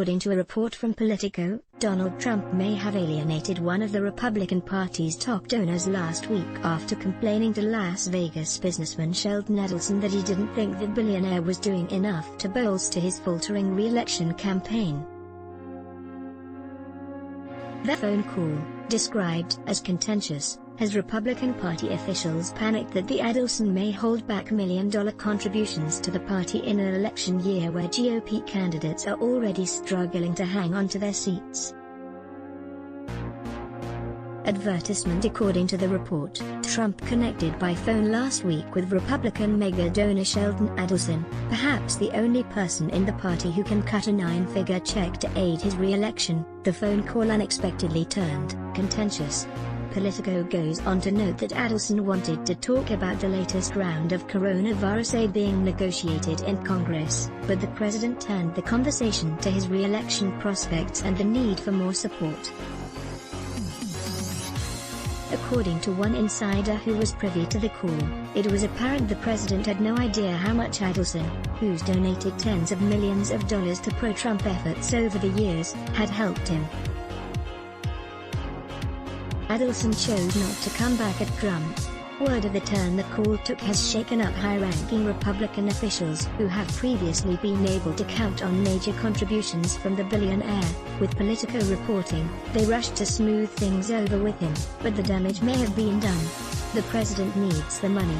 According to a report from Politico, Donald Trump may have alienated one of the Republican Party's top donors last week after complaining to Las Vegas businessman Sheldon Adelson that he didn't think the billionaire was doing enough to bolster his faltering re-election campaign. The phone call, described as contentious, has Republican Party officials panicked that the Adelson may hold back million-dollar contributions to the party in an election year where GOP candidates are already struggling to hang on to their seats. Advertisement. According to the report, Trump connected by phone last week with Republican mega-donor Sheldon Adelson, perhaps the only person in the party who can cut a 9-figure check to aid his re-election. The phone call unexpectedly turned contentious. Politico goes on to note that Adelson wanted to talk about the latest round of coronavirus aid being negotiated in Congress, but the president turned the conversation to his re-election prospects and the need for more support. According to one insider who was privy to the call, it was apparent the president had no idea how much Adelson, who's donated tens of millions of dollars to pro-Trump efforts over the years, had helped him. Adelson chose not to come back at Trump. Word of the turn the call took has shaken up high-ranking Republican officials who have previously been able to count on major contributions from the billionaire. With Politico reporting, they rushed to smooth things over with him, but the damage may have been done. The president needs the money.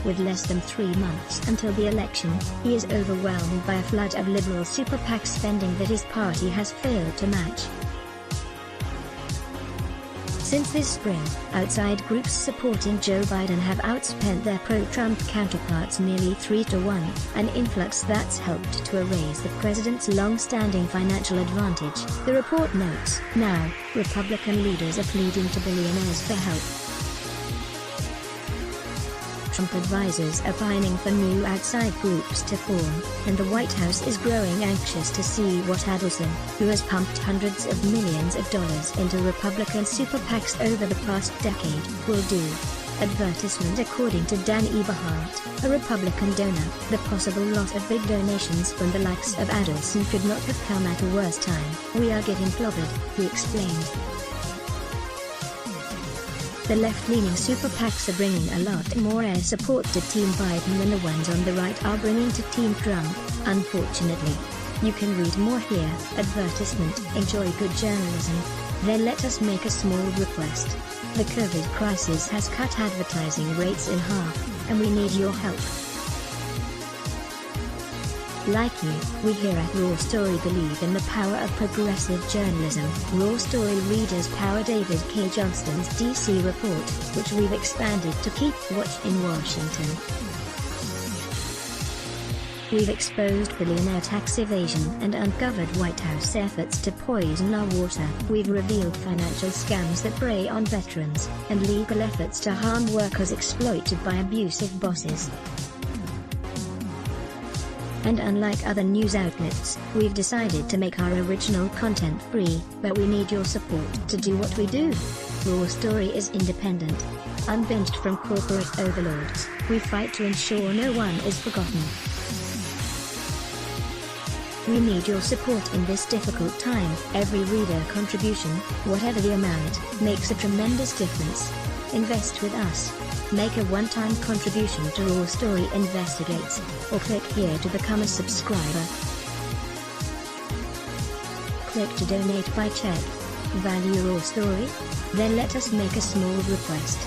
With less than 3 months until the election, he is overwhelmed by a flood of liberal super PAC spending that his party has failed to match. Since this spring, outside groups supporting Joe Biden have outspent their pro-Trump counterparts nearly 3-1, an influx that's helped to erase the president's long-standing financial advantage. The report notes, now, Republican leaders are pleading to billionaires for help. Trump advisors are pining for new outside groups to form, and the White House is growing anxious to see what Adelson, who has pumped hundreds of millions of dollars into Republican super PACs over the past decade, will do. Advertisement. According to Dan Eberhardt, a Republican donor, the possible lot of big donations from the likes of Adelson could not have come at a worse time. We are getting clobbered, he explained. The left-leaning super PACs are bringing a lot more air support to Team Biden than the ones on the right are bringing to Team Trump, unfortunately. You can read more here. Advertisement. Enjoy good journalism. Then let us make a small request. The COVID crisis has cut advertising rates in half, and we need your help. Like you, we here at Raw Story believe in the power of progressive journalism. Raw Story readers power David K. Johnston's DC report, which we've expanded to keep watch in Washington. We've exposed billionaire tax evasion and uncovered White House efforts to poison our water. We've revealed financial scams that prey on veterans, and legal efforts to harm workers exploited by abusive bosses. And unlike other news outlets, we've decided to make our original content free, but we need your support to do what we do. Raw Story is independent. Unbinged from corporate overlords, we fight to ensure no one is forgotten. We need your support in this difficult time. Every reader contribution, whatever the amount, makes a tremendous difference. Invest with us. Make a one-time contribution to Raw Story Investigates, or click here to become a subscriber. Click to donate by check. Value Raw Story? Then let us make a small request.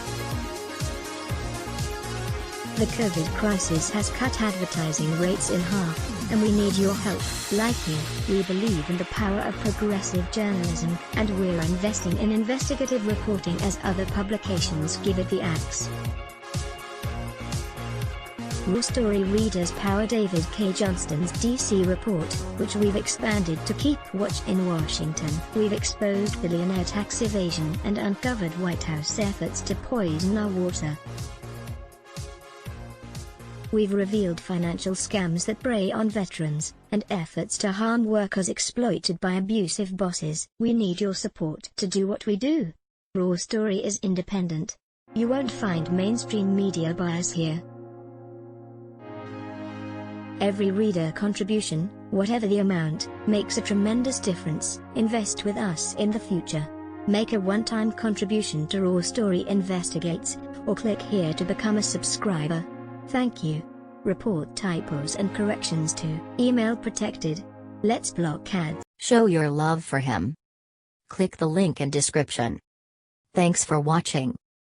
The COVID crisis has cut advertising rates in half, and we need your help. Like you, we believe in the power of progressive journalism, and we're investing in investigative reporting as other publications give it the axe. Raw Story readers power David K. Johnston's DC report, which we've expanded to keep watch in Washington. We've exposed billionaire tax evasion and uncovered White House efforts to poison our water. We've revealed financial scams that prey on veterans, and efforts to harm workers exploited by abusive bosses. We need your support to do what we do. Raw Story is independent. You won't find mainstream media bias here. Every reader contribution, whatever the amount, makes a tremendous difference. Invest with us in the future. Make a one-time contribution to Raw Story Investigates, or click here to become a subscriber. Thank you. Report typos and corrections to email protected. Let's block ads. Show your love for him. Click the link in description. Thanks for watching.